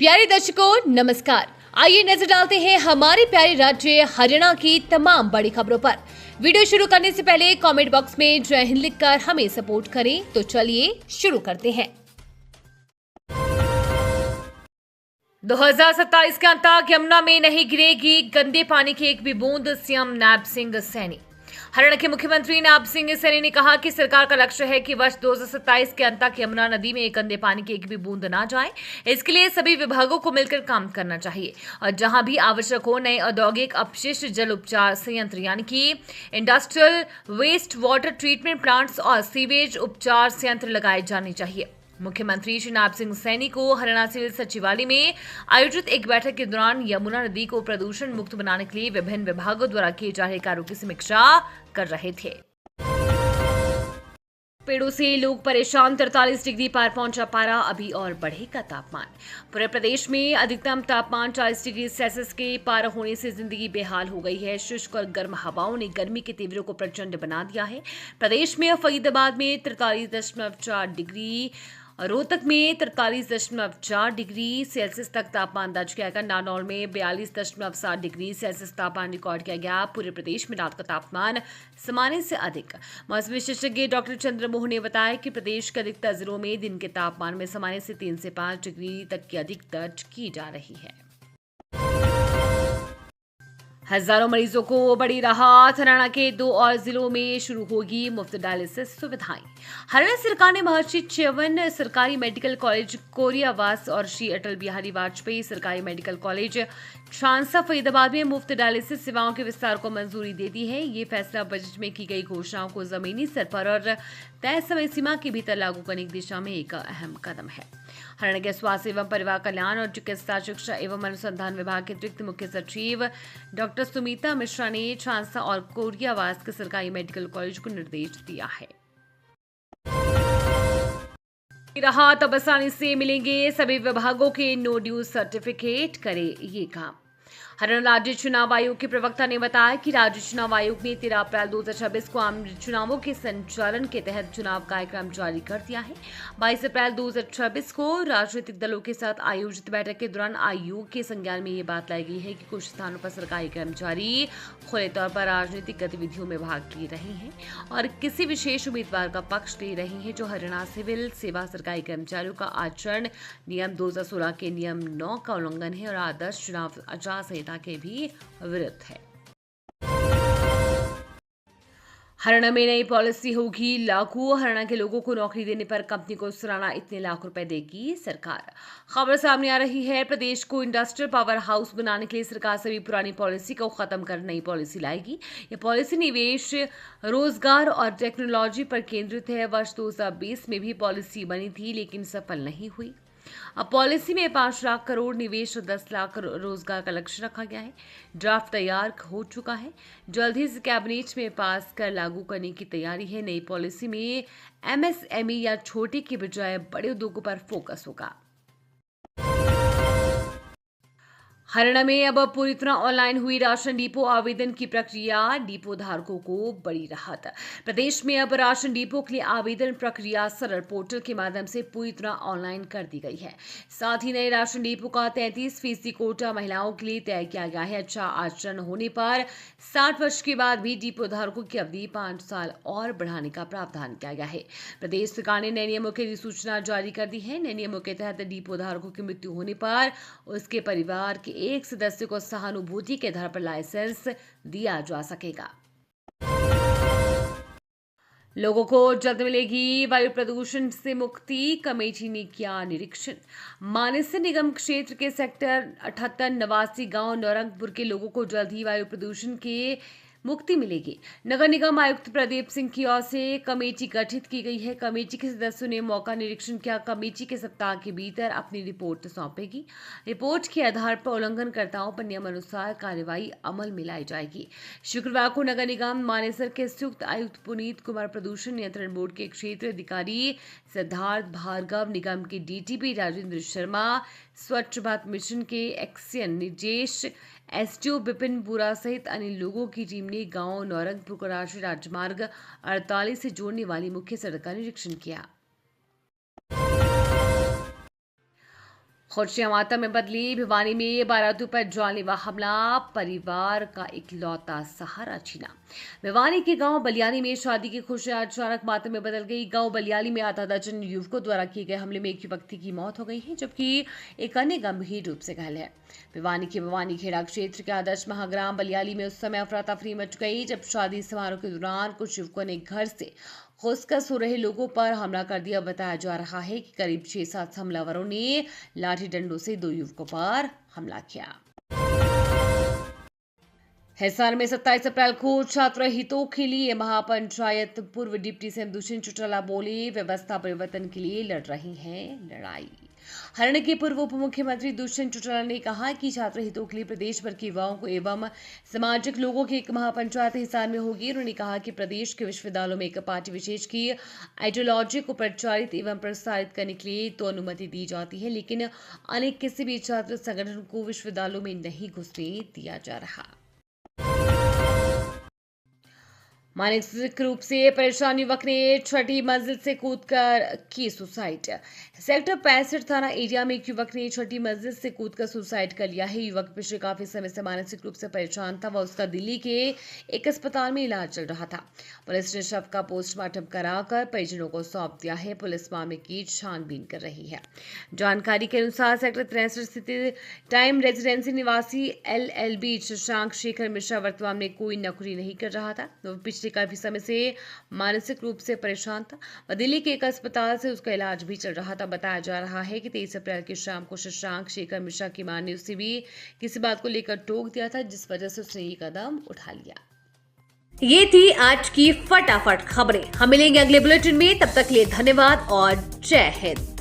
प्यारे दर्शकों नमस्कार। आइए नजर डालते हैं हमारे प्यारे राज्य हरियाणा की तमाम बड़ी खबरों पर। वीडियो शुरू करने से पहले कमेंट बॉक्स में जय हिंद लिखकर हमें सपोर्ट करें। तो चलिए शुरू करते हैं। 2027 के अंत तक यमुना में नहीं गिरेगी गंदे पानी की एक भी बूंद, सीएम नायब सिंह सैनी। हरियाणा के मुख्यमंत्री नायब सिंह सैनी ने कहा कि सरकार का लक्ष्य है कि वर्ष 2027 के अंत तक यमुना नदी में गंदे पानी की एक भी बूंद ना जाए। इसके लिए सभी विभागों को मिलकर काम करना चाहिए और जहां भी आवश्यक हो नए औद्योगिक अपशिष्ट जल उपचार संयंत्र यानी कि industrial waste water treatment plants और सीवेज उपचार संयंत्र लगाए जाने चाहिए। मुख्यमंत्री श्री नायब सिंह सैनी को हरियाणा सिविल सचिवालय में आयोजित एक बैठक के दौरान यमुना नदी को प्रदूषण मुक्त बनाने के लिए विभिन्न विभागों द्वारा किए जा रहे कार्यों की समीक्षा कर रहे थे। पेड़ों से लोग परेशान, 43 डिग्री पार पहुंचा पारा, अभी और बढ़ेगा तापमान। पूरे प्रदेश में अधिकतम तापमान 40 डिग्री सेल्सियस के पार होने से जिंदगी बेहाल हो गई है। शुष्क और गर्म हवाओं ने गर्मी के तीव्र को प्रचंड बना दिया है। प्रदेश में फरीदाबाद में 43.4 डिग्री, रोहतक में 43.4 डिग्री सेल्सियस तक तापमान दर्ज किया गया। नारनौल में 42.7 डिग्री सेल्सियस तापमान रिकॉर्ड किया गया। पूरे प्रदेश में रात का तापमान सामान्य से अधिक। मौसम विशेषज्ञ डॉक्टर चंद्रमोहन ने बताया कि प्रदेश के अधिकतर जिलों में दिन के तापमान में सामान्य से 3 से 5 डिग्री तक की अधिक दर्ज की जा रही है। हजारों मरीजों को बड़ी राहत, हरियाणा के 2 और जिलों में शुरू होगी मुफ्त डायलिसिस सुविधाएं। हरियाणा सरकार ने महर्षि च्यवन सरकारी मेडिकल कॉलेज कोरियावास और श्री अटल बिहारी वाजपेयी सरकारी मेडिकल कॉलेज छांसा फरीदाबाद में मुफ्त डायलिसिस सेवाओं के विस्तार को मंजूरी दे दी है। ये फैसला बजट में की गई घोषणाओं को जमीनी स्तर पर और तय समय सीमा के भीतर लागू करने की दिशा में एक अहम कदम है। हरियाणा के स्वास्थ्य एवं परिवार कल्याण और चिकित्सा शिक्षा एवं अनुसंधान विभाग के अतिरिक्त मुख्य सचिव डॉक्टर सुमिता मिश्रा ने छांसा और कोरियावास के सरकारी मेडिकल कॉलेज को निर्देश दिया है। राहत अब आसानी से मिलेंगे, सभी विभागों के नो ड्यूज सर्टिफिकेट करे ये काम। हरियाणा राज्य चुनाव आयोग के प्रवक्ता ने बताया कि राज्य चुनाव आयोग ने 13 अप्रैल 2026 को आम चुनावों के संचालन के तहत चुनाव कार्यक्रम जारी कर दिया है। 22 अप्रैल 2026 को राजनीतिक दलों के साथ आयोजित बैठक के दौरान आयोग के संज्ञान में ये बात लाई गई है कि कुछ स्थानों पर सरकारी कर्मचारी खुले तौर पर राजनीतिक गतिविधियों में भाग ले रहे हैं और किसी विशेष उम्मीदवार का पक्ष ले रहे हैं, जो हरियाणा सिविल सेवा सरकारी कर्मचारियों का आचरण नियम 2016 के नियम 9 का उल्लंघन है और आदर्श चुनाव आचार संहिता के भी विरुद्ध है। हरियाणा में नई पॉलिसी होगी लागू, हरियाणा के लोगों को नौकरी देने पर कंपनी को सालाना इतने लाख रुपए देगी सरकार। खबर सामने आ रही है, प्रदेश को इंडस्ट्रियल पावर हाउस बनाने के लिए सरकार सभी पुरानी पॉलिसी को खत्म कर नई पॉलिसी लाएगी। यह पॉलिसी निवेश, रोजगार और टेक्नोलॉजी पर केंद्रित है। वर्ष 2020 में भी पॉलिसी बनी थी लेकिन सफल नहीं हुई। अब पॉलिसी में 5 लाख करोड़ निवेश और 10 लाख रोजगार का लक्ष्य रखा गया है। ड्राफ्ट तैयार हो चुका है, जल्द ही इसे कैबिनेट में पास कर लागू करने की तैयारी है। नई पॉलिसी में एमएसएमई या छोटे के बजाय बड़े उद्योगों पर फोकस होगा। हरियाणा में अब पूरी तरह ऑनलाइन हुई राशन डिपो आवेदन की प्रक्रिया, डिपो धारकों को बड़ी राहत। प्रदेश में अब राशन डिपो के लिए आवेदन प्रक्रिया सरल पोर्टल के माध्यम से पूरी तरह ऑनलाइन कर दी गई है। साथ ही नए राशन डिपो का 33% कोटा महिलाओं के लिए तय किया गया है। अच्छा आचरण होने पर 60 वर्ष के बाद भी डिपो धारकों की अवधि 5 साल और बढ़ाने का प्रावधान किया गया है। प्रदेश सरकार ने नए नियमों की अधिसूचना जारी कर दी है। नए नियमों के तहत डिपो धारकों की मृत्यु होने पर उसके परिवार के एक सदस्य को सहानुभूति के आधार पर लाइसेंस दिया जा सकेगा। लोगों को जल्द मिलेगी वायु प्रदूषण से मुक्ति, कमेटी ने किया निरीक्षण। मानेसर निगम क्षेत्र के सेक्टर 78 नवासी गांव नौरंगपुर के लोगों को जल्द ही वायु प्रदूषण के मुक्ति मिलेगी। नगर निगम आयुक्त प्रदीप सिंह की ओर से कमेटी गठित की गई है। कमेटी के सदस्यों ने मौका निरीक्षण किया। कमेटी के सप्ताह के भीतर अपनी रिपोर्ट सौंपेगी। रिपोर्ट के आधार पर उल्लंघनकर्ताओं पर नियमानुसार कार्रवाई अमल में लाई जाएगी। शुक्रवार को नगर निगम मानेसर के संयुक्त आयुक्त पुनीत कुमार, प्रदूषण नियंत्रण बोर्ड के क्षेत्रीय अधिकारी सिद्धार्थ भार्गव, निगम के डीटीपी राजेंद्र शर्मा, स्वच्छ भारत मिशन के एक्सियन निदेश एसडीओ विपिन बुरा सहित अन्य लोगों की टीम ने गांव नौरंगपुर को राष्ट्रीय राजमार्ग 48 से जोड़ने वाली मुख्य सड़क का निरीक्षण किया। खुशियां मातम में बदली, भिवानी में बारातियों पर जानलेवा हमला, परिवार का इकलौता सहारा छीना। भिवानी के गांव बलियाली में शादी की खुशियां अचानक मातम में बदल गई। गांव बलियाली में आधा दर्जन युवकों द्वारा किए गए हमले में एक युवक की मौत हो गई है, जबकि एक अन्य गंभीर रूप से घायल है। भिवानी के भिवानी खेड़ा क्षेत्र के आदर्श महाग्राम बलियाली में उस समय अफरा तफरी मच गई जब शादी समारोह के दौरान कुछ युवकों ने घर से घुसकर सो रहे लोगों पर हमला कर दिया। बताया जा रहा है कि करीब 6-7 हमलावरों ने लाठी डंडों से 2 युवकों पर हमला किया। हिसार में 27 अप्रैल को छात्र हितों के लिए महापंचायत पूर्व डिप्टी सीएम दुष्यंत चौटाला बोले, व्यवस्था परिवर्तन के लिए लड़ रही हैं लड़ाई। हरियाणा के पूर्व उप मुख्यमंत्री दुष्यंत चौटाला ने कहा कि छात्र हितों के लिए प्रदेश भर के युवाओं को एवं सामाजिक लोगों की एक महापंचायत हिसार में होगी। उन्होंने कहा कि प्रदेश के विश्वविद्यालयों में एक पार्टी विशेष की आइडियोलॉजी को प्रचारित एवं प्रसारित करने के लिए तो अनुमति दी जाती है, लेकिन अनेक किसी भी छात्र संगठन को विश्वविद्यालयों में नहीं घुसने दिया जा रहा। मानसिक रूप से परेशान युवक ने 6ठी मंजिल से कूदकर की सुसाइड। सेक्टर 65 थाना एरिया में एक युवक ने 6ठी मंजिल से कूदकर सुसाइड कर लिया है। युवक पिछले काफी समय से मानसिक रूप से परेशान था व उसका दिल्ली के एक अस्पताल में इलाज चल रहा था। पुलिस ने शव का पोस्टमार्टम कराकर परिजनों को सौंप दिया है। पुलिस मामले की छानबीन कर रही है। जानकारी के अनुसार सेक्टर 63 स्थित टाइम रेजिडेंसी निवासी LLB शशांक शेखर मिश्रा वर्तमान में कोई नौकरी नहीं कर रहा था। पिछले काफी समय से मानसिक रूप से परेशान था और दिल्ली के एक अस्पताल से उसका इलाज भी चल रहा था। बताया जा रहा है कि 23 अप्रैल की शाम को शशांक शेखर मिश्रा की मां ने उसे भी किसी बात को लेकर टोक दिया था, जिस वजह से उसने ये कदम उठा लिया। ये थी आज की फटाफट खबरें। हम मिलेंगे अगले बुलेटिन में, तब तक के लिए धन्यवाद और जय हिंद।